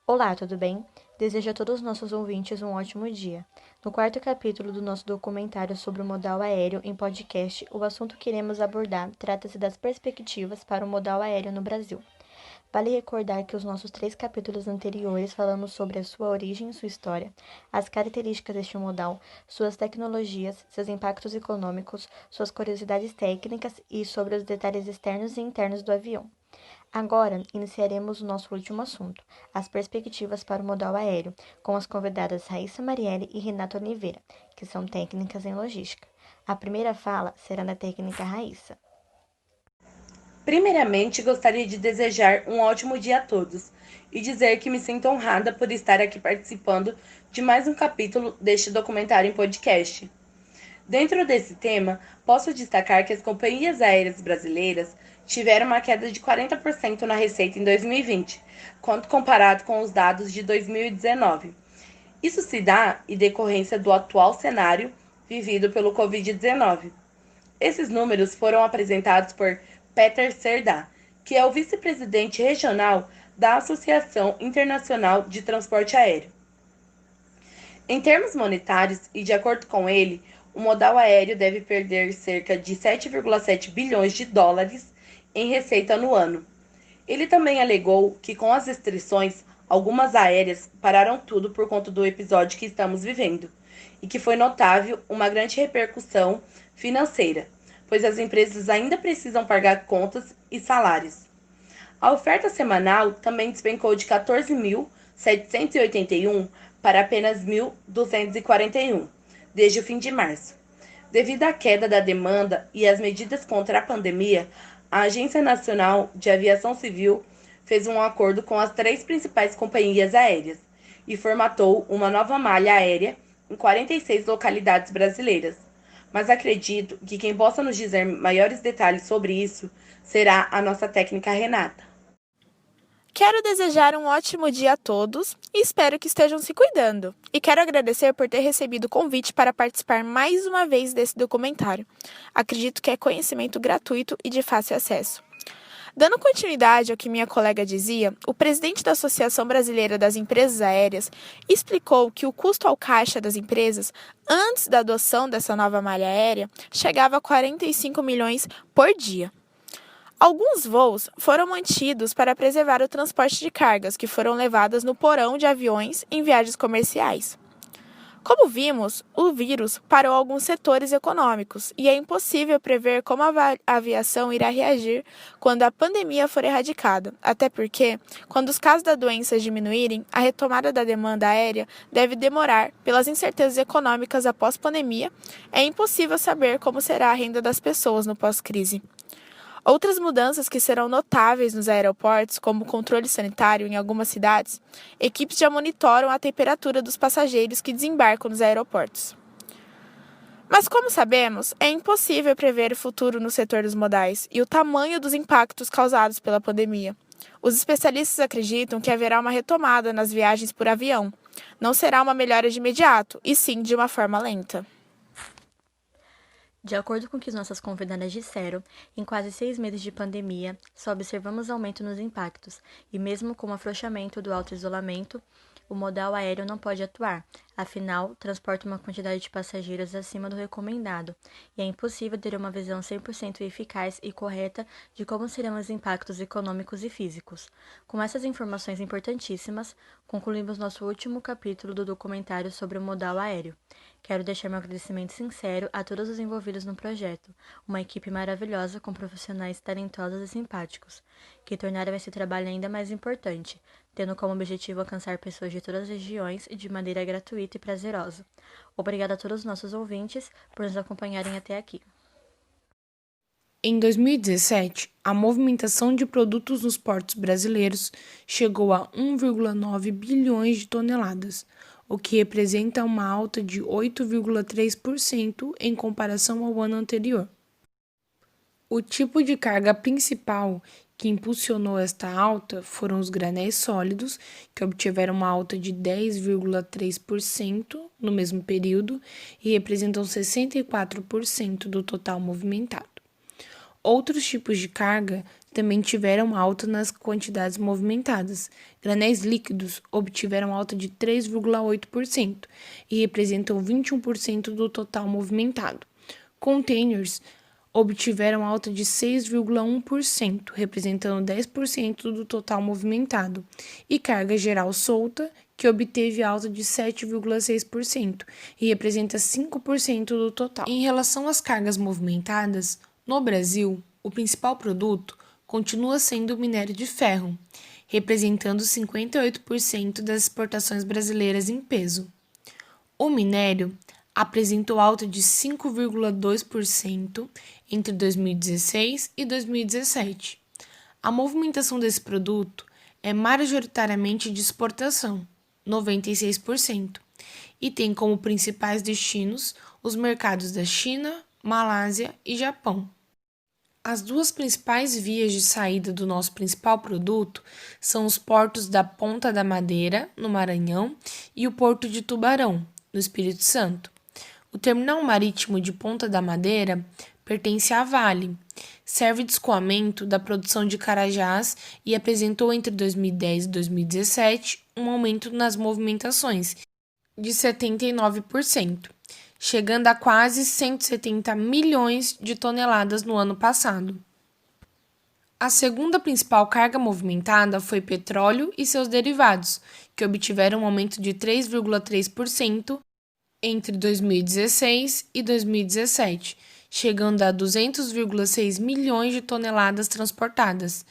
Olá, tudo bem? Desejo a todos os nossos ouvintes um ótimo dia. No quarto capítulo do nosso documentário sobre o modal aéreo em podcast, o assunto que iremos abordar trata-se das perspectivas para o modal aéreo no Brasil. Vale recordar que os nossos 3 capítulos anteriores falamos sobre a sua origem e sua história, as características deste modal, suas tecnologias, seus impactos econômicos, suas curiosidades técnicas e sobre os detalhes externos e internos do avião. Agora, iniciaremos o nosso último assunto, as perspectivas para o modal aéreo, com as convidadas Raíssa Marielle e Renata Oliveira, que são técnicas em logística. A primeira fala será da técnica Raíssa. Primeiramente, gostaria de desejar um ótimo dia a todos e dizer que me sinto honrada por estar aqui participando de mais um capítulo deste documentário em podcast. Dentro desse tema, posso destacar que as companhias aéreas brasileiras tiveram uma queda de 40% na receita em 2020, quando comparado com os dados de 2019. Isso se dá em decorrência do atual cenário vivido pelo Covid-19. Esses números foram apresentados por Peter Serdá, que é o vice-presidente regional da Associação Internacional de Transporte Aéreo. Em termos monetários, e de acordo com ele, o modal aéreo deve perder cerca de 7,7 bilhões de dólares em receita no ano. Ele também alegou que, com as restrições, algumas aéreas pararam tudo por conta do episódio que estamos vivendo, e que foi notável uma grande repercussão financeira, pois as empresas ainda precisam pagar contas e salários. A oferta semanal também despencou de 14.781 para apenas 1.241, desde o fim de março. Devido à queda da demanda e às medidas contra a pandemia, a Agência Nacional de Aviação Civil fez um acordo com as 3 principais companhias aéreas e formatou uma nova malha aérea em 46 localidades brasileiras. Mas acredito que quem possa nos dizer maiores detalhes sobre isso será a nossa técnica Renata. Quero desejar um ótimo dia a todos e espero que estejam se cuidando. E quero agradecer por ter recebido o convite para participar mais uma vez desse documentário. Acredito que é conhecimento gratuito e de fácil acesso. Dando continuidade ao que minha colega dizia, o presidente da Associação Brasileira das Empresas Aéreas explicou que o custo ao caixa das empresas, antes da adoção dessa nova malha aérea, chegava a 45 milhões por dia. Alguns voos foram mantidos para preservar o transporte de cargas que foram levadas no porão de aviões em viagens comerciais. Como vimos, o vírus parou alguns setores econômicos e é impossível prever como a aviação irá reagir quando a pandemia for erradicada, até porque, quando os casos da doença diminuírem, a retomada da demanda aérea deve demorar pelas incertezas econômicas após pandemia. É impossível saber como será a renda das pessoas no pós-crise. Outras mudanças que serão notáveis nos aeroportos, como o controle sanitário em algumas cidades, equipes já monitoram a temperatura dos passageiros que desembarcam nos aeroportos. Mas, como sabemos, é impossível prever o futuro no setor dos modais e o tamanho dos impactos causados pela pandemia. Os especialistas acreditam que haverá uma retomada nas viagens por avião. Não será uma melhora de imediato, e sim de uma forma lenta. De acordo com o que nossas convidadas disseram, em quase 6 meses de pandemia, só observamos aumento nos impactos, e mesmo com o afrouxamento do auto-isolamento, o modal aéreo não pode atuar, afinal, transporta uma quantidade de passageiros acima do recomendado, e é impossível ter uma visão 100% eficaz e correta de como serão os impactos econômicos e físicos. Com essas informações importantíssimas, concluímos nosso último capítulo do documentário sobre o modal aéreo. Quero deixar meu agradecimento sincero a todos os envolvidos no projeto, uma equipe maravilhosa com profissionais talentosos e simpáticos, que tornaram esse trabalho ainda mais importante, tendo como objetivo alcançar pessoas de todas as regiões e de maneira gratuita e prazerosa. Obrigada a todos os nossos ouvintes por nos acompanharem até aqui. Em 2017, a movimentação de produtos nos portos brasileiros chegou a 1,9 bilhões de toneladas, o que representa uma alta de 8,3% em comparação ao ano anterior. O tipo de carga principal que impulsionou esta alta foram os granéis sólidos, que obtiveram uma alta de 10,3% no mesmo período e representam 64% do total movimentado. Outros tipos de carga também tiveram alta nas quantidades movimentadas. Granéis líquidos obtiveram alta de 3,8% e representam 21% do total movimentado. Containers obtiveram alta de 6,1%, representando 10% do total movimentado, e carga geral solta, que obteve alta de 7,6% e representa 5% do total. Em relação às cargas movimentadas, no Brasil, o principal produto continua sendo o minério de ferro, representando 58% das exportações brasileiras em peso. O minério apresentou alta de 5,2% entre 2016 e 2017. A movimentação desse produto é majoritariamente de exportação, 96%, e tem como principais destinos os mercados da China, Malásia e Japão. As duas principais vias de saída do nosso principal produto são os portos da Ponta da Madeira, no Maranhão, e o Porto de Tubarão, no Espírito Santo. O terminal marítimo de Ponta da Madeira pertence à Vale, serve de escoamento da produção de Carajás e apresentou entre 2010 e 2017 um aumento nas movimentações de 79%, chegando a quase 170 milhões de toneladas no ano passado. A segunda principal carga movimentada foi petróleo e seus derivados, que obtiveram um aumento de 3,3% entre 2016 e 2017, chegando a 200,6 milhões de toneladas transportadas.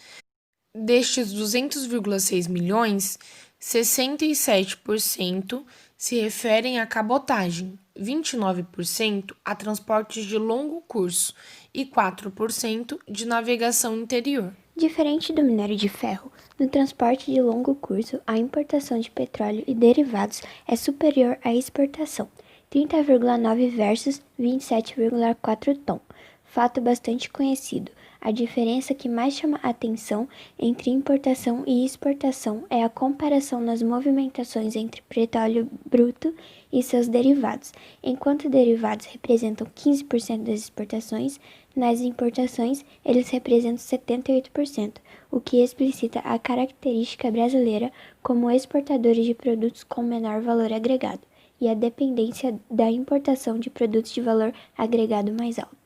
Destes 200,6 milhões, 67% se referem à cabotagem, 29% a transportes de longo curso e 4% de navegação interior. Diferente do minério de ferro, no transporte de longo curso, a importação de petróleo e derivados é superior à exportação, 30,9 versus 27,4 tom. Fato bastante conhecido. A diferença que mais chama a atenção entre importação e exportação é a comparação nas movimentações entre petróleo bruto e seus derivados. Enquanto derivados representam 15% das exportações, nas importações eles representam 78%, o que explicita a característica brasileira como exportadores de produtos com menor valor agregado e a dependência da importação de produtos de valor agregado mais alto.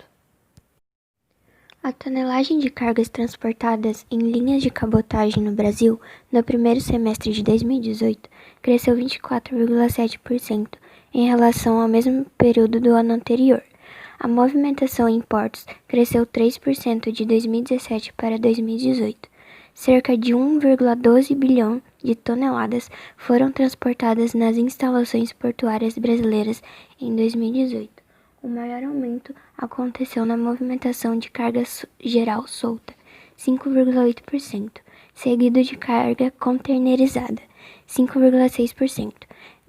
A tonelagem de cargas transportadas em linhas de cabotagem no Brasil no primeiro semestre de 2018 cresceu 24,7% em relação ao mesmo período do ano anterior. A movimentação em portos cresceu 3% de 2017 para 2018. Cerca de 1,12 bilhão de toneladas foram transportadas nas instalações portuárias brasileiras em 2018. O maior aumento aconteceu na movimentação de carga geral solta, 5,8%, seguido de carga containerizada, 5,6%.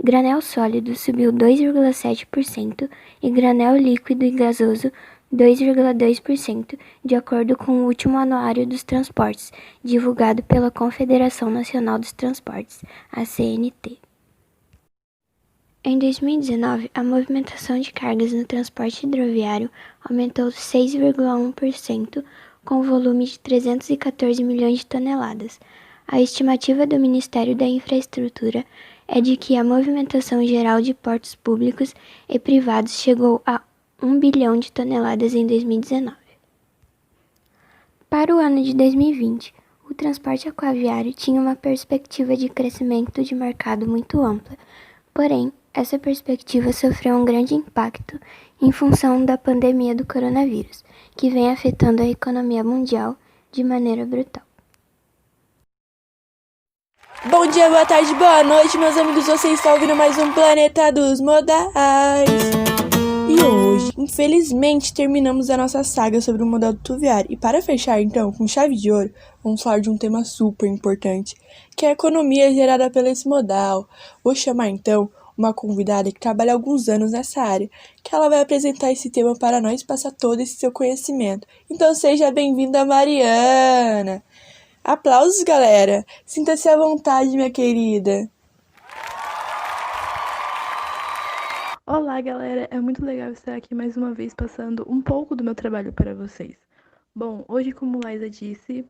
Granel sólido subiu 2,7% e granel líquido e gasoso 2,2%, de acordo com o último anuário dos transportes, divulgado pela Confederação Nacional dos Transportes, a CNT. Em 2019, a movimentação de cargas no transporte hidroviário aumentou 6,1%, com volume de 314 milhões de toneladas. A estimativa do Ministério da Infraestrutura é de que a movimentação geral de portos públicos e privados chegou a 1 bilhão de toneladas em 2019. Para o ano de 2020, o transporte aquaviário tinha uma perspectiva de crescimento de mercado muito ampla, porém, essa perspectiva sofreu um grande impacto em função da pandemia do coronavírus, que vem afetando a economia mundial de maneira brutal. Bom dia, boa tarde, boa noite, meus amigos. Você está ouvindo mais um Planeta dos Modais. E hoje, infelizmente, terminamos a nossa saga sobre o modal tuviário. E para fechar, então, com chave de ouro, vamos falar de um tema super importante, que é a economia gerada pelo esse modal. Vou chamar, então, uma convidada que trabalha há alguns anos nessa área, que ela vai apresentar esse tema para nós e passar todo esse seu conhecimento. Então seja bem-vinda, Mariana! Aplausos, galera! Sinta-se à vontade, minha querida! Olá, galera! É muito legal estar aqui mais uma vez passando um pouco do meu trabalho para vocês. Bom, hoje, como Laisa disse,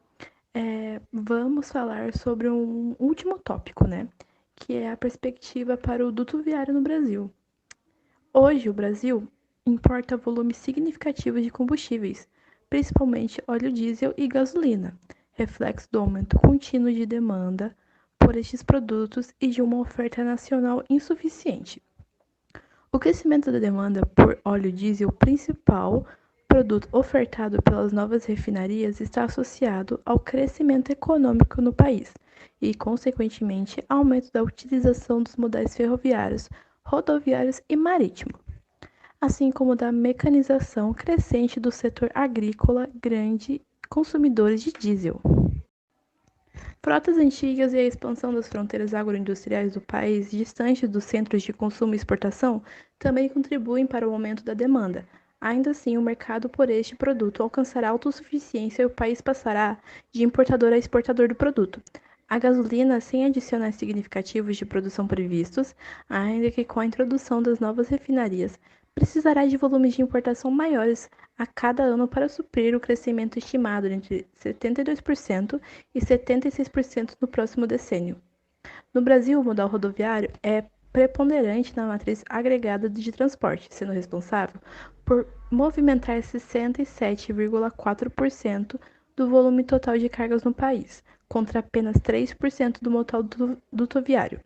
vamos falar sobre um último tópico, né? Que é a perspectiva para o duto viário no Brasil. Hoje, o Brasil importa volumes significativos de combustíveis, principalmente óleo diesel e gasolina, reflexo do aumento contínuo de demanda por estes produtos e de uma oferta nacional insuficiente. O crescimento da demanda por óleo diesel, principal produto ofertado pelas novas refinarias, está associado ao crescimento econômico no país e, consequentemente, ao aumento da utilização dos modais ferroviários, rodoviários e marítimo, assim como da mecanização crescente do setor agrícola, grande consumidores de diesel. Frotas antigas e a expansão das fronteiras agroindustriais do país, distantes dos centros de consumo e exportação, também contribuem para o aumento da demanda. Ainda assim, o mercado por este produto alcançará autossuficiência e o país passará de importador a exportador do produto. A gasolina, sem adicionais significativos de produção previstos, ainda que com a introdução das novas refinarias, precisará de volumes de importação maiores a cada ano para suprir o crescimento estimado entre 72% e 76% no próximo decênio. No Brasil, o modal rodoviário é preponderante na matriz agregada de transporte, sendo responsável por movimentar 67,4% do volume total de cargas no país, contra apenas 3% do modal dutoviário.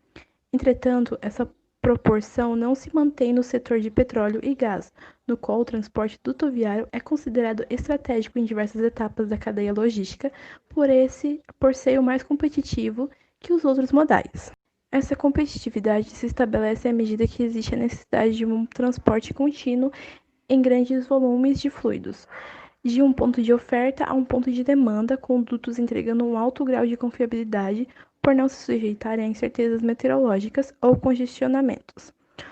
Entretanto, essa proporção não se mantém no setor de petróleo e gás, no qual o transporte dutoviário é considerado estratégico em diversas etapas da cadeia logística, por ser o mais competitivo que os outros modais. Essa competitividade se estabelece à medida que existe a necessidade de um transporte contínuo em grandes volumes de fluidos, de um ponto de oferta a um ponto de demanda, com dutos entregando um alto grau de confiabilidade por não se sujeitarem a incertezas meteorológicas ou congestionamentos.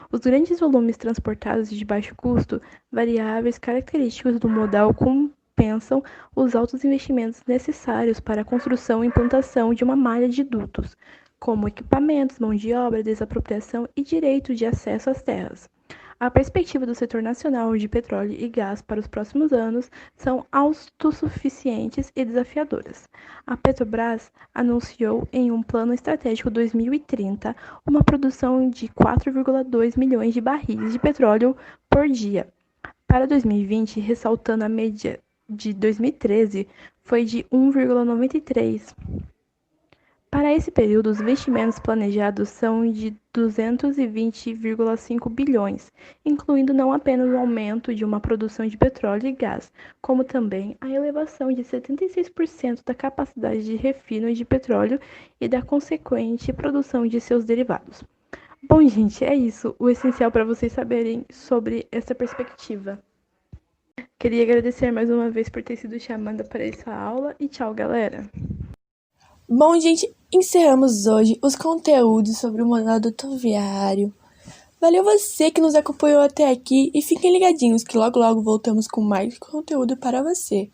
Os grandes volumes transportados de baixo custo, variáveis característicos do modal compensam os altos investimentos necessários para a construção e implantação de uma malha de dutos, como equipamentos, mão de obra, desapropriação e direito de acesso às terras. A perspectiva do setor nacional de petróleo e gás para os próximos anos são autossuficientes e desafiadoras. A Petrobras anunciou em um Plano Estratégico 2030 uma produção de 4,2 milhões de barris de petróleo por dia. Para 2020, ressaltando a média de 2013, foi de 1,93. Para esse período, os investimentos planejados são de 220,5 bilhões, incluindo não apenas o aumento de uma produção de petróleo e gás, como também a elevação de 76% da capacidade de refino de petróleo e da consequente produção de seus derivados. Bom, gente, é isso, o essencial para vocês saberem sobre essa perspectiva. Queria agradecer mais uma vez por ter sido chamada para essa aula e tchau, galera! Bom, gente, encerramos hoje os conteúdos sobre o modal dutoviário. Valeu você que nos acompanhou até aqui e fiquem ligadinhos que logo logo voltamos com mais conteúdo para você.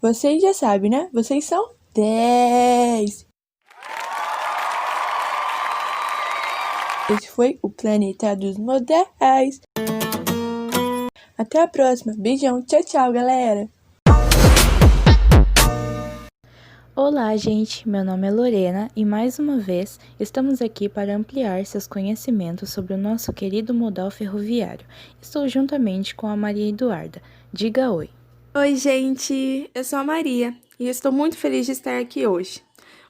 Vocês já sabem, né? Vocês são 10! Esse foi o Planeta dos Modais. Até a próxima. Beijão. Tchau, tchau, galera. Olá, gente! Meu nome é Lorena e, mais uma vez, estamos aqui para ampliar seus conhecimentos sobre o nosso querido modal ferroviário. Estou juntamente com a Maria Eduarda. Diga oi! Oi, gente! Eu sou a Maria e estou muito feliz de estar aqui hoje.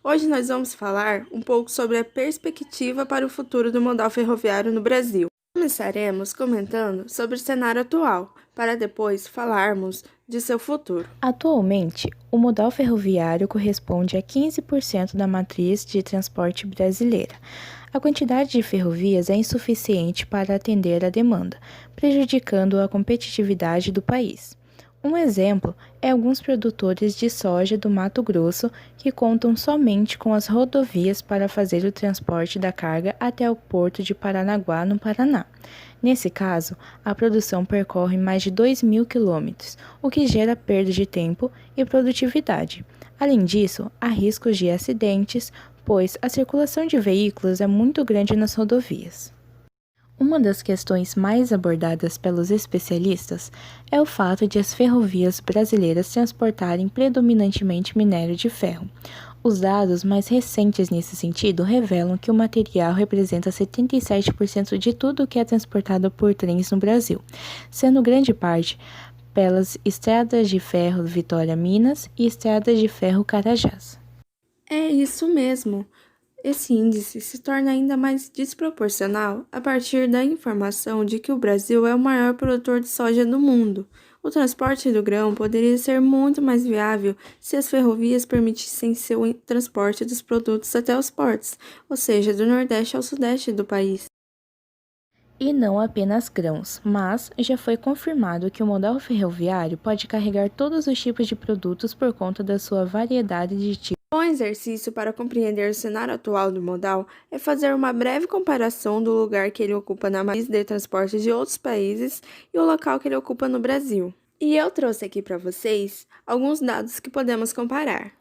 Hoje nós vamos falar um pouco sobre a perspectiva para o futuro do modal ferroviário no Brasil. Começaremos comentando sobre o cenário atual, para depois falarmos de seu futuro. Atualmente, o modal ferroviário corresponde a 15% da matriz de transporte brasileira. A quantidade de ferrovias é insuficiente para atender a demanda, prejudicando a competitividade do país. Um exemplo é alguns produtores de soja do Mato Grosso que contam somente com as rodovias para fazer o transporte da carga até o porto de Paranaguá, no Paraná. Nesse caso, a produção percorre mais de 2.000 quilômetros, o que gera perda de tempo e produtividade. Além disso, há riscos de acidentes, pois a circulação de veículos é muito grande nas rodovias. Uma das questões mais abordadas pelos especialistas é o fato de as ferrovias brasileiras transportarem predominantemente minério de ferro. Os dados mais recentes nesse sentido revelam que o material representa 77% de tudo o que é transportado por trens no Brasil, sendo grande parte pelas estradas de ferro Vitória-Minas e estradas de ferro Carajás. É isso mesmo. Esse índice se torna ainda mais desproporcional a partir da informação de que o Brasil é o maior produtor de soja do mundo. O transporte do grão poderia ser muito mais viável se as ferrovias permitissem seu transporte dos produtos até os portos, ou seja, do Nordeste ao Sudeste do país. E não apenas grãos, mas já foi confirmado que o modal ferroviário pode carregar todos os tipos de produtos por conta da sua variedade de tipos. Um exercício para compreender o cenário atual do modal é fazer uma breve comparação do lugar que ele ocupa na matriz de transporte de outros países e o local que ele ocupa no Brasil. E eu trouxe aqui para vocês alguns dados que podemos comparar.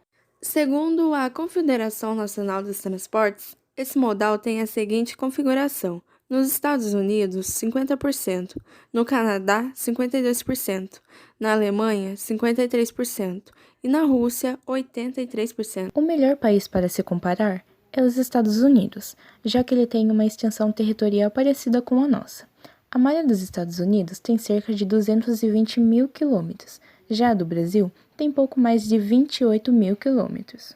Segundo a Confederação Nacional dos Transportes, esse modal tem a seguinte configuração: nos Estados Unidos, 50%, no Canadá, 52%, na Alemanha, 53% e na Rússia, 83%. O melhor país para se comparar é os Estados Unidos, já que ele tem uma extensão territorial parecida com a nossa. A malha dos Estados Unidos tem cerca de 220 mil quilômetros, já a do Brasil tem pouco mais de 28 mil quilômetros.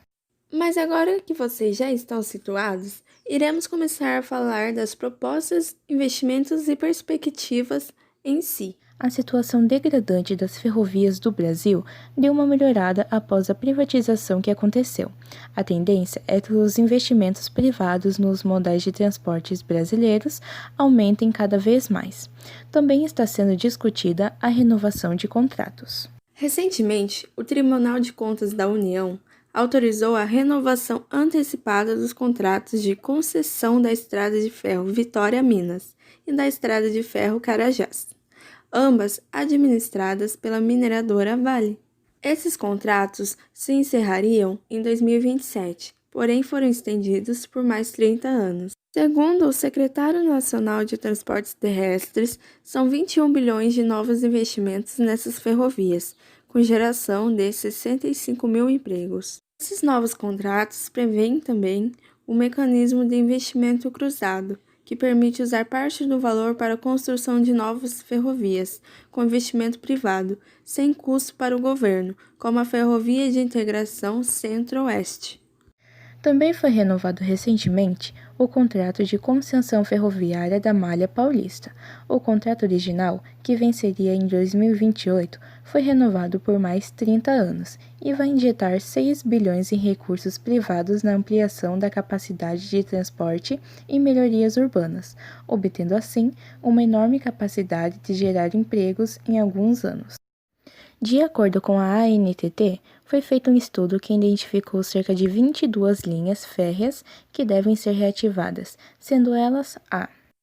Mas agora que vocês já estão situados, iremos começar a falar das propostas, investimentos e perspectivas em si. A situação degradante das ferrovias do Brasil deu uma melhorada após a privatização que aconteceu. A tendência é que os investimentos privados nos modais de transportes brasileiros aumentem cada vez mais. Também está sendo discutida a renovação de contratos. Recentemente, o Tribunal de Contas da União autorizou a renovação antecipada dos contratos de concessão da Estrada de Ferro Vitória-Minas e da Estrada de Ferro Carajás, ambas administradas pela mineradora Vale. Esses contratos se encerrariam em 2027, porém foram estendidos por mais 30 anos. Segundo o secretário nacional de Transportes Terrestres, são 21 bilhões de novos investimentos nessas ferrovias, com geração de 65 mil empregos. Esses novos contratos prevêem também o mecanismo de investimento cruzado, que permite usar parte do valor para a construção de novas ferrovias, com investimento privado, sem custo para o governo, como a Ferrovia de Integração Centro-Oeste. Também foi renovado recentemente o contrato de concessão ferroviária da Malha Paulista. O contrato original, que venceria em 2028, foi renovado por mais 30 anos e vai injetar 6 bilhões em recursos privados na ampliação da capacidade de transporte e melhorias urbanas, obtendo assim uma enorme capacidade de gerar empregos em alguns anos. De acordo com a ANTT, foi feito um estudo que identificou cerca de 22 linhas férreas que devem ser reativadas, sendo elas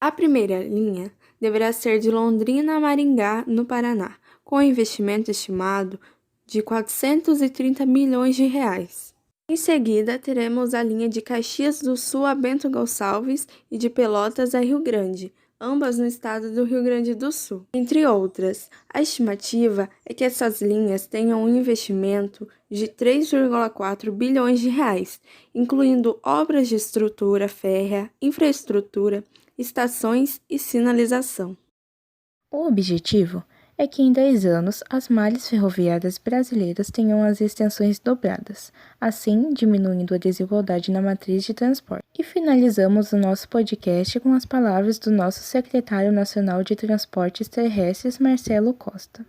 A primeira linha deverá ser de Londrina a Maringá, no Paraná, com investimento estimado de 430 milhões de reais. Em seguida, teremos a linha de Caxias do Sul a Bento Gonçalves e de Pelotas a Rio Grande, ambas no estado do Rio Grande do Sul, entre outras. A estimativa é que essas linhas tenham um investimento de 3,4 bilhões de reais, incluindo obras de estrutura férrea, infraestrutura, estações e sinalização. O objetivo é que em 10 anos as malhas ferroviárias brasileiras tenham as extensões dobradas, assim diminuindo a desigualdade na matriz de transporte. E finalizamos o nosso podcast com as palavras do nosso secretário nacional de Transportes Terrestres, Marcelo Costa.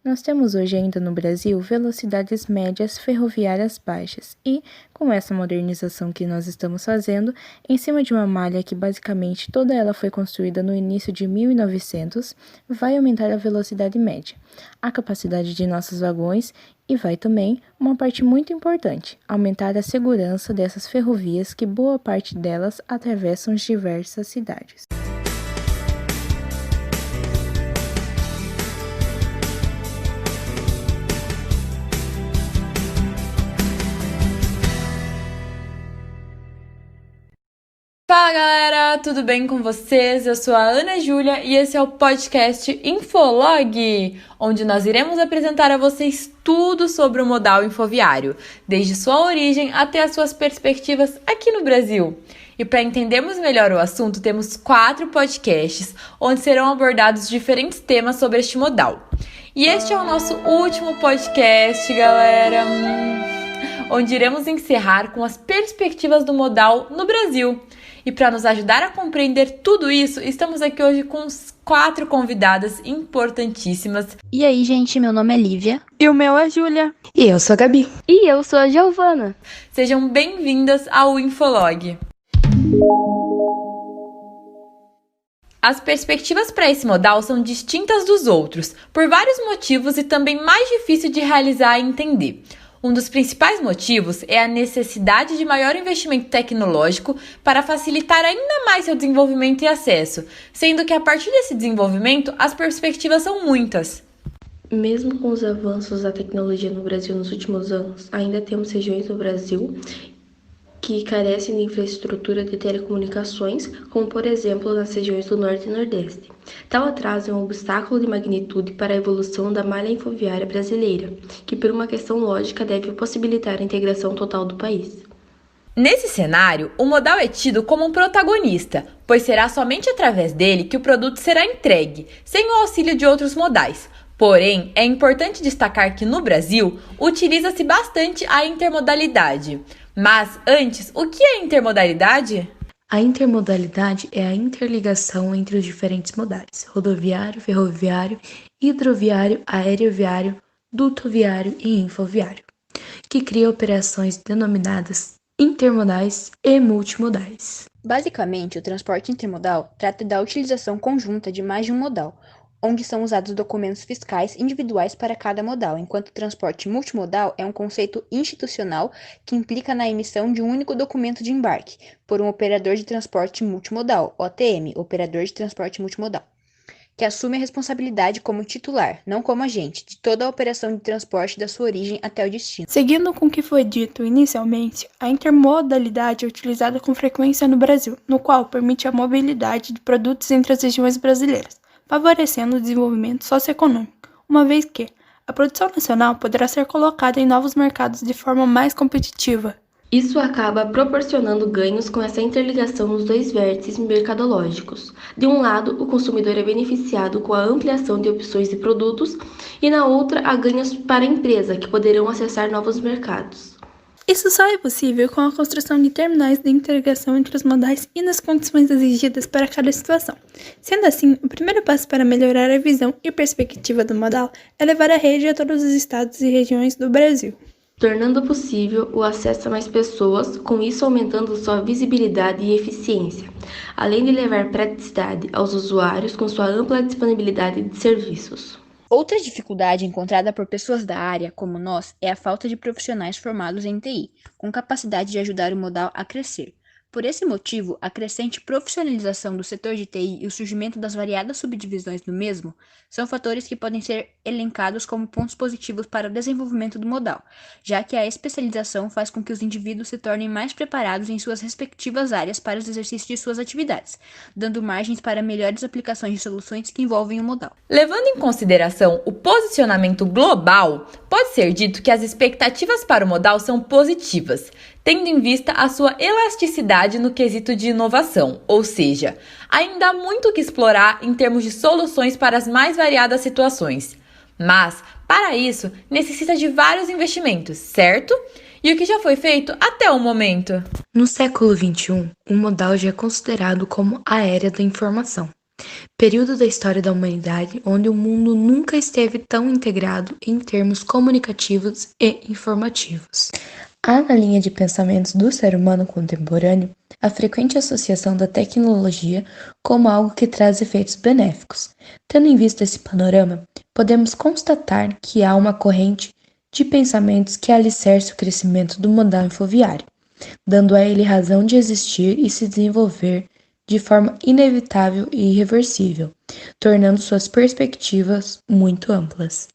Nós temos hoje ainda no Brasil velocidades médias ferroviárias baixas e, com essa modernização que nós estamos fazendo, em cima de uma malha que basicamente toda ela foi construída no início de 1900, vai aumentar a velocidade média, a capacidade de nossos vagões e vai também, uma parte muito importante, aumentar a segurança dessas ferrovias que boa parte delas atravessam diversas cidades. Fala galera, tudo bem com vocês? Eu sou a Ana Júlia e esse é o podcast Infolog, onde nós iremos apresentar a vocês tudo sobre o modal infoviário, desde sua origem até as suas perspectivas aqui no Brasil. E para entendermos melhor o assunto, temos 4 podcasts, onde serão abordados diferentes temas sobre este modal. E este é o nosso último podcast, galera, onde iremos encerrar com as perspectivas do modal no Brasil. E para nos ajudar a compreender tudo isso, estamos aqui hoje com 4 convidadas importantíssimas. E aí, gente, meu nome é Lívia. E o meu é Júlia. E eu sou a Gabi. E eu sou a Giovana. Sejam bem-vindas ao Infolog. As perspectivas para esse modal são distintas dos outros, por vários motivos e também mais difícil de realizar e entender. Um dos principais motivos é a necessidade de maior investimento tecnológico para facilitar ainda mais seu desenvolvimento e acesso, sendo que a partir desse desenvolvimento as perspectivas são muitas. Mesmo com os avanços da tecnologia no Brasil nos últimos anos, ainda temos regiões do Brasil que carecem de infraestrutura de telecomunicações, como por exemplo nas regiões do Norte e Nordeste. Tal atraso é um obstáculo de magnitude para a evolução da malha infoviária brasileira, que por uma questão lógica deve possibilitar a integração total do país. Nesse cenário, o modal é tido como um protagonista, pois será somente através dele que o produto será entregue, sem o auxílio de outros modais. Porém, é importante destacar que no Brasil, utiliza-se bastante a intermodalidade. Mas, antes, o que é intermodalidade? A intermodalidade é a interligação entre os diferentes modais: rodoviário, ferroviário, hidroviário, aeroviário, dutoviário e infoviário, que cria operações denominadas intermodais e multimodais. Basicamente, o transporte intermodal trata da utilização conjunta de mais de um modal, onde são usados documentos fiscais individuais para cada modal, enquanto o transporte multimodal é um conceito institucional que implica na emissão de um único documento de embarque, por um operador de transporte multimodal, OTM, Operador de Transporte Multimodal, que assume a responsabilidade como titular, não como agente, de toda a operação de transporte da sua origem até o destino. Seguindo com o que foi dito inicialmente, a intermodalidade é utilizada com frequência no Brasil, no qual permite a mobilidade de produtos entre as regiões brasileiras, favorecendo o desenvolvimento socioeconômico, uma vez que a produção nacional poderá ser colocada em novos mercados de forma mais competitiva. Isso acaba proporcionando ganhos com essa interligação nos dois vértices mercadológicos. De um lado, o consumidor é beneficiado com a ampliação de opções de produtos, e na outra, há ganhos para a empresa, que poderão acessar novos mercados. Isso só é possível com a construção de terminais de integração entre os modais e nas condições exigidas para cada situação. Sendo assim, o primeiro passo para melhorar a visão e perspectiva do modal é levar a rede a todos os estados e regiões do Brasil, tornando possível o acesso a mais pessoas, com isso aumentando sua visibilidade e eficiência, além de levar praticidade aos usuários com sua ampla disponibilidade de serviços. Outra dificuldade encontrada por pessoas da área, como nós, é a falta de profissionais formados em TI, com capacidade de ajudar o modal a crescer. Por esse motivo, a crescente profissionalização do setor de TI e o surgimento das variadas subdivisões do mesmo são fatores que podem ser elencados como pontos positivos para o desenvolvimento do modal, já que a especialização faz com que os indivíduos se tornem mais preparados em suas respectivas áreas para os exercícios de suas atividades, dando margens para melhores aplicações de soluções que envolvem o modal. Levando em consideração o posicionamento global, pode ser dito que as expectativas para o modal são positivas, tendo em vista a sua elasticidade no quesito de inovação, ou seja, ainda há muito o que explorar em termos de soluções para as mais variadas situações. Mas, para isso, necessita de vários investimentos, certo? E o que já foi feito até o momento? No século XXI, o modal já é considerado como a era da informação, período da história da humanidade onde o mundo nunca esteve tão integrado em termos comunicativos e informativos. Há na linha de pensamentos do ser humano contemporâneo a frequente associação da tecnologia como algo que traz efeitos benéficos. Tendo em vista esse panorama, podemos constatar que há uma corrente de pensamentos que alicerce o crescimento do modal infoviário, dando a ele razão de existir e se desenvolver de forma inevitável e irreversível, tornando suas perspectivas muito amplas.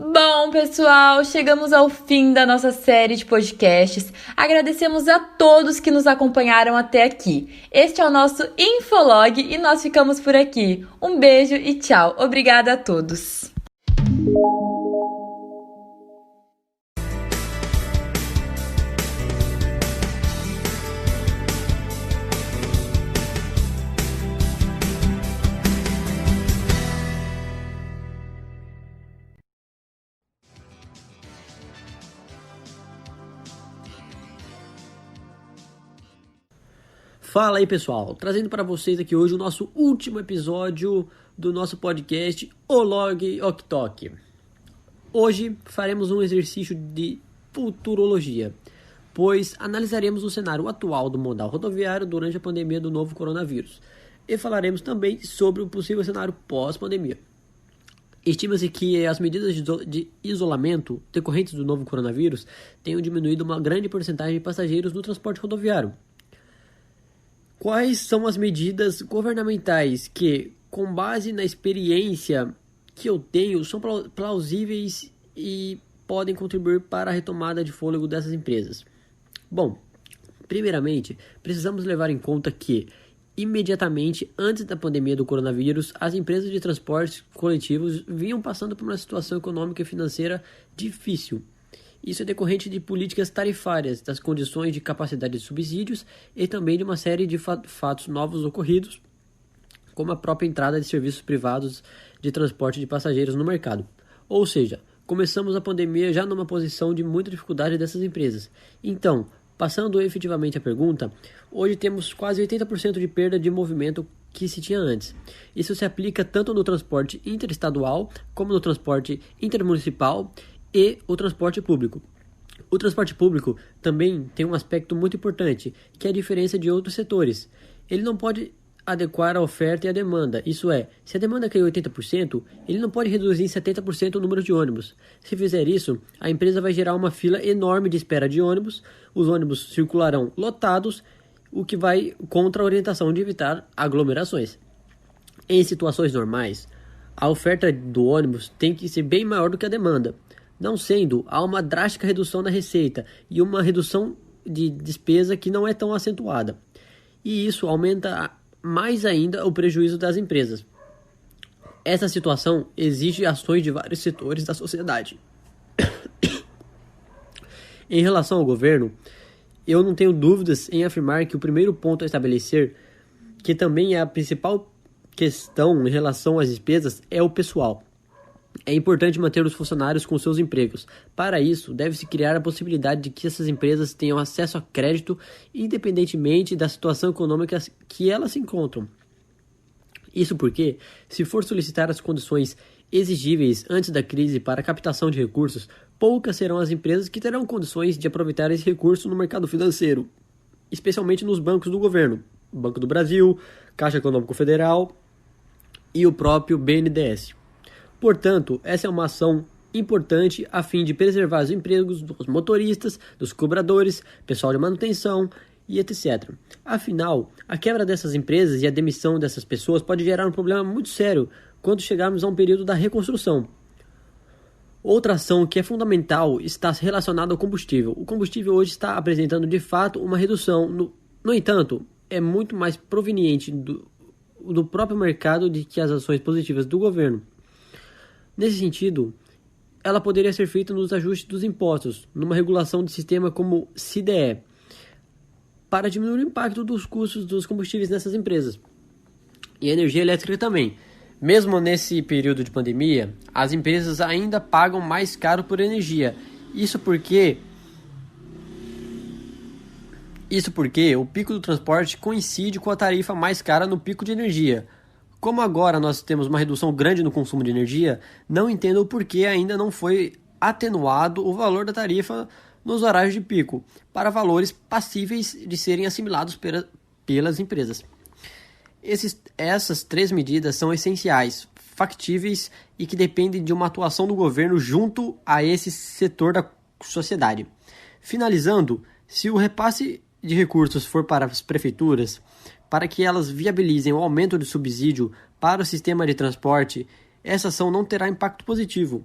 Bom, pessoal, chegamos ao fim da nossa série de podcasts. Agradecemos a todos que nos acompanharam até aqui. Este é o nosso Infolog e nós ficamos por aqui. Um beijo e tchau. Obrigada a todos. Fala aí, pessoal, trazendo para vocês aqui hoje o nosso último episódio do nosso podcast O Log Ok Tok. Hoje faremos um exercício de futurologia, pois analisaremos o cenário atual do modal rodoviário durante a pandemia do novo coronavírus e falaremos também sobre o possível cenário pós-pandemia. Estima-se que as medidas de isolamento decorrentes do novo coronavírus tenham diminuído uma grande porcentagem de passageiros no transporte rodoviário. Quais são as medidas governamentais que, com base na experiência que eu tenho, são plausíveis e podem contribuir para a retomada de fôlego dessas empresas? Bom, primeiramente, precisamos levar em conta que, imediatamente antes da pandemia do coronavírus, as empresas de transportes coletivos vinham passando por uma situação econômica e financeira difícil. Isso é decorrente de políticas tarifárias, das condições de capacidade de subsídios e também de uma série de fatos novos ocorridos, como a própria entrada de serviços privados de transporte de passageiros no mercado. Ou seja, começamos a pandemia já numa posição de muita dificuldade dessas empresas. Então, passando efetivamente a pergunta, hoje temos quase 80% de perda de movimento que se tinha antes. Isso se aplica tanto no transporte interestadual como no transporte intermunicipal e o transporte público. O transporte público também tem um aspecto muito importante, que é a diferença de outros setores. Ele não pode adequar a oferta e a demanda, isso é, se a demanda caiu 80%, ele não pode reduzir em 70% o número de ônibus. Se fizer isso, a empresa vai gerar uma fila enorme de espera de ônibus, os ônibus circularão lotados, o que vai contra a orientação de evitar aglomerações. Em situações normais, a oferta do ônibus tem que ser bem maior do que a demanda. Não sendo, há uma drástica redução da receita e uma redução de despesa que não é tão acentuada. E isso aumenta mais ainda o prejuízo das empresas. Essa situação exige ações de vários setores da sociedade. Em relação ao governo, eu não tenho dúvidas em afirmar que o primeiro ponto a estabelecer, que também é a principal questão em relação às despesas, é o pessoal. É importante manter os funcionários com seus empregos. Para isso, deve-se criar a possibilidade de que essas empresas tenham acesso a crédito, independentemente da situação econômica que elas se encontram. Isso porque, se for solicitar as condições exigíveis antes da crise para a captação de recursos, poucas serão as empresas que terão condições de aproveitar esse recurso no mercado financeiro, especialmente nos bancos do governo, Banco do Brasil, Caixa Econômica Federal e o próprio BNDES. Portanto, essa é uma ação importante a fim de preservar os empregos dos motoristas, dos cobradores, pessoal de manutenção e etc. Afinal, a quebra dessas empresas e a demissão dessas pessoas pode gerar um problema muito sério quando chegarmos a um período da reconstrução. Outra ação que é fundamental está relacionada ao combustível. O combustível hoje está apresentando de fato uma redução. No entanto, é muito mais proveniente do próprio mercado do que as ações positivas do governo. Nesse sentido, ela poderia ser feita nos ajustes dos impostos, numa regulação de sistema como CDE, para diminuir o impacto dos custos dos combustíveis nessas empresas. E a energia elétrica também. Mesmo nesse período de pandemia, as empresas ainda pagam mais caro por energia. Isso porque o pico do transporte coincide com a tarifa mais cara no pico de energia. Como agora nós temos uma redução grande no consumo de energia, não entendo o porquê ainda não foi atenuado o valor da tarifa nos horários de pico, para valores passíveis de serem assimilados pelas empresas. Essas três medidas são essenciais, factíveis e que dependem de uma atuação do governo junto a esse setor da sociedade. Finalizando, se o repasse de recursos for para as prefeituras, para que elas viabilizem o aumento de subsídio para o sistema de transporte, essa ação não terá impacto positivo.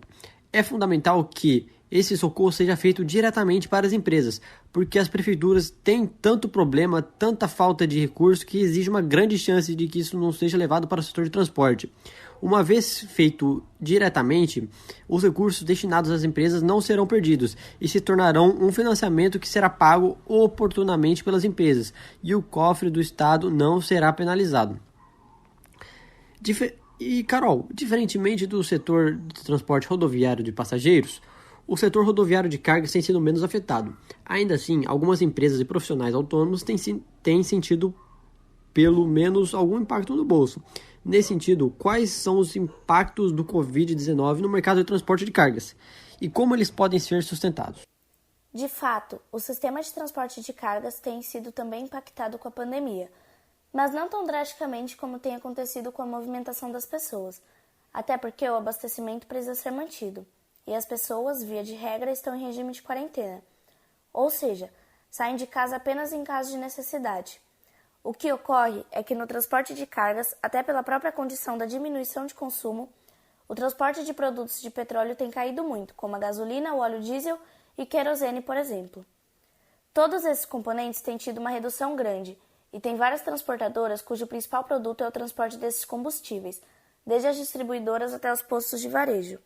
É fundamental que esse socorro seja feito diretamente para as empresas, porque as prefeituras têm tanto problema, tanta falta de recurso, que exige uma grande chance de que isso não seja levado para o setor de transporte. Uma vez feito diretamente, os recursos destinados às empresas não serão perdidos e se tornarão um financiamento que será pago oportunamente pelas empresas, e o cofre do Estado não será penalizado. Carol, diferentemente do setor de transporte rodoviário de passageiros, o setor rodoviário de cargas tem sido menos afetado. Ainda assim, algumas empresas e profissionais autônomos têm sentido pelo menos algum impacto no bolso. Nesse sentido, quais são os impactos do Covid-19 no mercado de transporte de cargas e como eles podem ser sustentados? De fato, o sistema de transporte de cargas tem sido também impactado com a pandemia, mas não tão drasticamente como tem acontecido com a movimentação das pessoas, até porque o abastecimento precisa ser mantido, e as pessoas, via de regra, estão em regime de quarentena, ou seja, saem de casa apenas em caso de necessidade. O que ocorre é que no transporte de cargas, até pela própria condição da diminuição de consumo, o transporte de produtos de petróleo tem caído muito, como a gasolina, o óleo diesel e querosene, por exemplo. Todos esses componentes têm tido uma redução grande, e tem várias transportadoras cujo principal produto é o transporte desses combustíveis, desde as distribuidoras até os postos de varejo.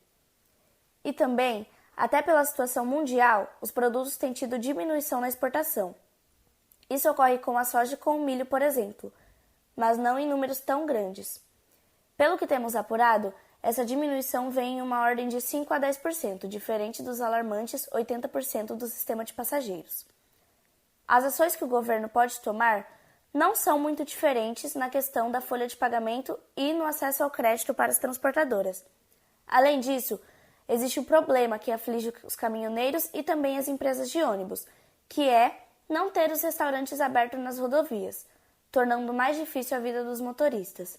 E também, até pela situação mundial, os produtos têm tido diminuição na exportação. Isso ocorre com a soja e com o milho, por exemplo, mas não em números tão grandes. Pelo que temos apurado, essa diminuição vem em uma ordem de 5 a 10%, diferente dos alarmantes 80% do sistema de passageiros. As ações que o governo pode tomar não são muito diferentes na questão da folha de pagamento e no acesso ao crédito para as transportadoras. Além disso, existe um problema que aflige os caminhoneiros e também as empresas de ônibus, que é não ter os restaurantes abertos nas rodovias, tornando mais difícil a vida dos motoristas.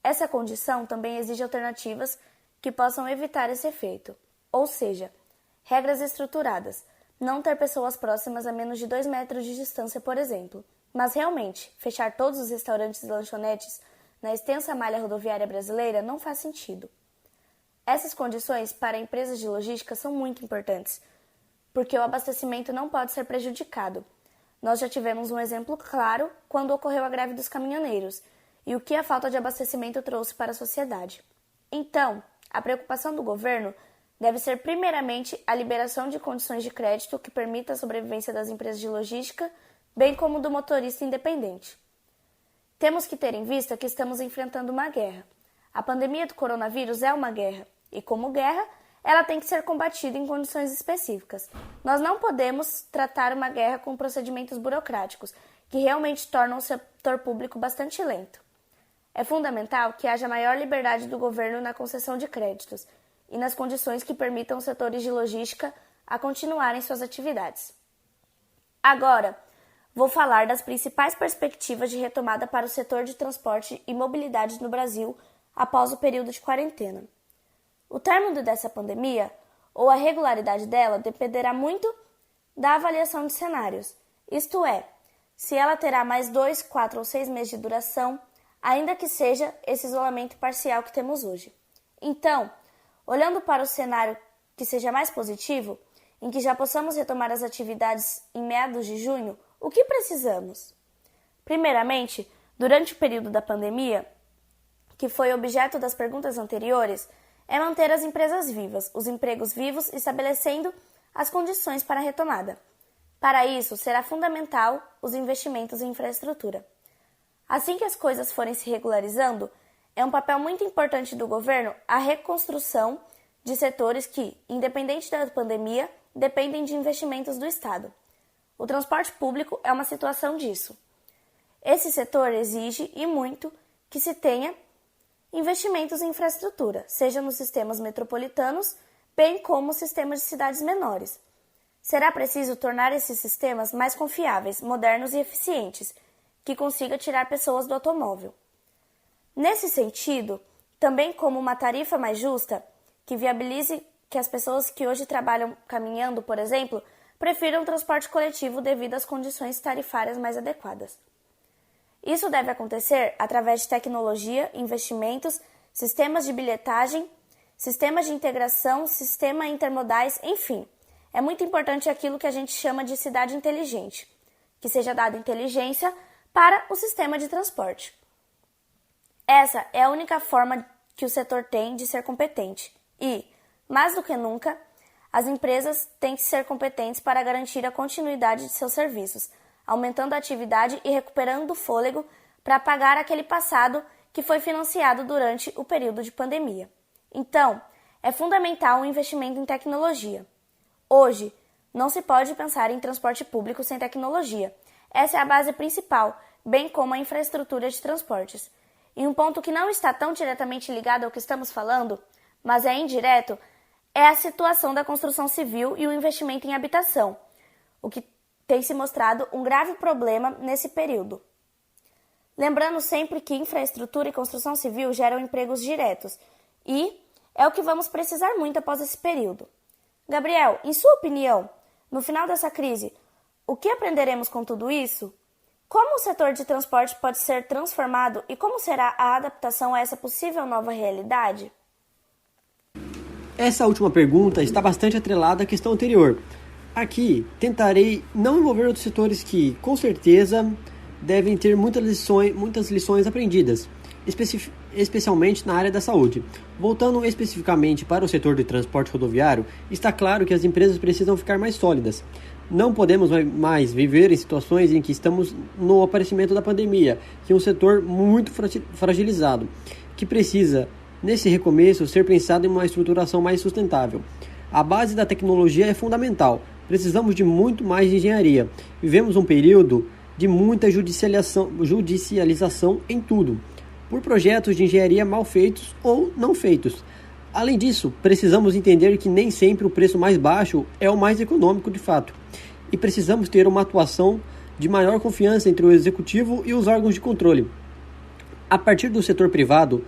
Essa condição também exige alternativas que possam evitar esse efeito, ou seja, regras estruturadas, não ter pessoas próximas a menos de 2 metros de distância, por exemplo, mas realmente, fechar todos os restaurantes e lanchonetes na extensa malha rodoviária brasileira não faz sentido. Essas condições para empresas de logística são muito importantes, porque o abastecimento não pode ser prejudicado. Nós já tivemos um exemplo claro quando ocorreu a greve dos caminhoneiros e o que a falta de abastecimento trouxe para a sociedade. Então, a preocupação do governo deve ser primeiramente a liberação de condições de crédito que permita a sobrevivência das empresas de logística, bem como do motorista independente. Temos que ter em vista que estamos enfrentando uma guerra. A pandemia do coronavírus é uma guerra, e como guerra, ela tem que ser combatida em condições específicas. Nós não podemos tratar uma guerra com procedimentos burocráticos, que realmente tornam o setor público bastante lento. É fundamental que haja maior liberdade do governo na concessão de créditos e nas condições que permitam os setores de logística a continuarem suas atividades. Agora, vou falar das principais perspectivas de retomada para o setor de transporte e mobilidade no Brasil após o período de quarentena. O término dessa pandemia, ou a regularidade dela, dependerá muito da avaliação de cenários, isto é, se ela terá mais 2, 4 ou 6 meses de duração, ainda que seja esse isolamento parcial que temos hoje. Então, olhando para o cenário que seja mais positivo, em que já possamos retomar as atividades em meados de junho, o que precisamos? Primeiramente, durante o período da pandemia, que foi objeto das perguntas anteriores, é manter as empresas vivas, os empregos vivos, estabelecendo as condições para a retomada. Para isso, será fundamental os investimentos em infraestrutura. Assim que as coisas forem se regularizando, é um papel muito importante do governo a reconstrução de setores que, independente da pandemia, dependem de investimentos do Estado. O transporte público é uma situação disso. Esse setor exige, e muito, que se tenha investimentos em infraestrutura, seja nos sistemas metropolitanos, bem como sistemas de cidades menores. Será preciso tornar esses sistemas mais confiáveis, modernos e eficientes, que consiga tirar pessoas do automóvel. Nesse sentido, também como uma tarifa mais justa, que viabilize que as pessoas que hoje trabalham caminhando, por exemplo, prefiram transporte coletivo devido às condições tarifárias mais adequadas. Isso deve acontecer através de tecnologia, investimentos, sistemas de bilhetagem, sistemas de integração, sistema intermodais, enfim. É muito importante aquilo que a gente chama de cidade inteligente, que seja dada inteligência para o sistema de transporte. Essa é a única forma que o setor tem de ser competente e, mais do que nunca, as empresas têm que ser competentes para garantir a continuidade de seus serviços, aumentando a atividade e recuperando o fôlego para pagar aquele passado que foi financiado durante o período de pandemia. Então, é fundamental o investimento em tecnologia. Hoje, não se pode pensar em transporte público sem tecnologia. Essa é a base principal, bem como a infraestrutura de transportes. E um ponto que não está tão diretamente ligado ao que estamos falando, mas é indireto, é a situação da construção civil e o investimento em habitação, o que tem se mostrado um grave problema nesse período. Lembrando sempre que infraestrutura e construção civil geram empregos diretos, e é o que vamos precisar muito após esse período. Gabriel, em sua opinião, no final dessa crise, o que aprenderemos com tudo isso? Como o setor de transporte pode ser transformado e como será a adaptação a essa possível nova realidade? Essa última pergunta está bastante atrelada à questão anterior. Aqui, tentarei não envolver outros setores que, com certeza, devem ter muitas lições aprendidas, especialmente na área da saúde. Voltando especificamente para o setor de transporte rodoviário, está claro que as empresas precisam ficar mais sólidas. Não podemos mais viver em situações em que estamos no aparecimento da pandemia, que é um setor muito fragilizado, que precisa, nesse recomeço, ser pensado em uma estruturação mais sustentável. A base da tecnologia é fundamental. Precisamos de muito mais de engenharia. Vivemos um período de muita judicialização em tudo, por projetos de engenharia mal feitos ou não feitos. Além disso, precisamos entender que nem sempre o preço mais baixo é o mais econômico de fato. E precisamos ter uma atuação de maior confiança entre o executivo e os órgãos de controle. A partir do setor privado,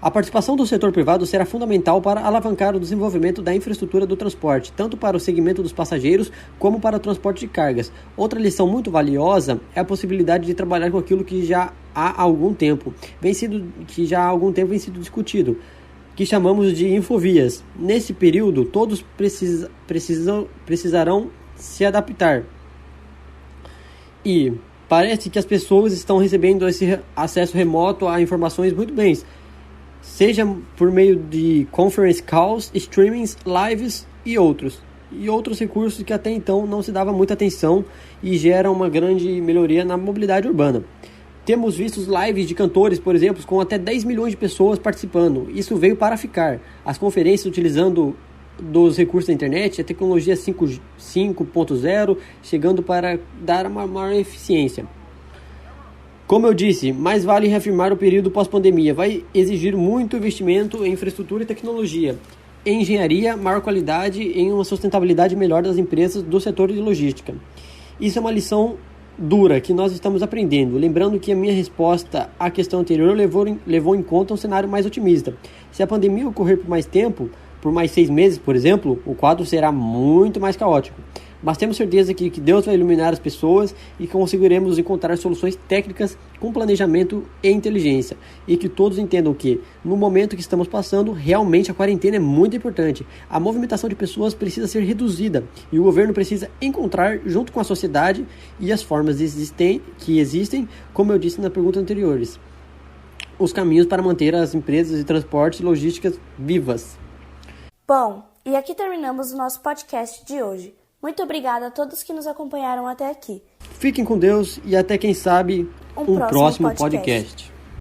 a participação do setor privado será fundamental para alavancar o desenvolvimento da infraestrutura do transporte, tanto para o segmento dos passageiros como para o transporte de cargas. Outra lição muito valiosa é a possibilidade de trabalhar com aquilo que já há algum tempo vem sido discutido, que chamamos de infovias. Nesse período, todos precisarão se adaptar. E parece que as pessoas estão recebendo esse acesso remoto a informações muito bem, seja por meio de conference calls, streamings, lives e outros recursos que até então não se dava muita atenção e geram uma grande melhoria na mobilidade urbana. Temos visto lives de cantores, por exemplo, com até 10 milhões de pessoas participando. Isso veio para ficar. As conferências utilizando dos recursos da internet, a tecnologia 5.0, chegando para dar uma maior eficiência. Como eu disse, mais vale reafirmar o período pós-pandemia. Vai exigir muito investimento em infraestrutura e tecnologia, em engenharia, maior qualidade, em uma sustentabilidade melhor das empresas do setor de logística. Isso é uma lição dura que nós estamos aprendendo. Lembrando que a minha resposta à questão anterior levou em conta um cenário mais otimista. Se a pandemia ocorrer por mais tempo, por mais 6 meses, por exemplo, o quadro será muito mais caótico. Mas temos certeza que Deus vai iluminar as pessoas e que conseguiremos encontrar soluções técnicas com planejamento e inteligência. E que todos entendam que, no momento que estamos passando, realmente a quarentena é muito importante. A movimentação de pessoas precisa ser reduzida e o governo precisa encontrar, junto com a sociedade e as formas que existem, como eu disse nas perguntas anteriores, os caminhos para manter as empresas de transporte e logísticas vivas. Bom, e aqui terminamos o nosso podcast de hoje. Muito obrigada a todos que nos acompanharam até aqui. Fiquem com Deus e até, quem sabe, um próximo podcast.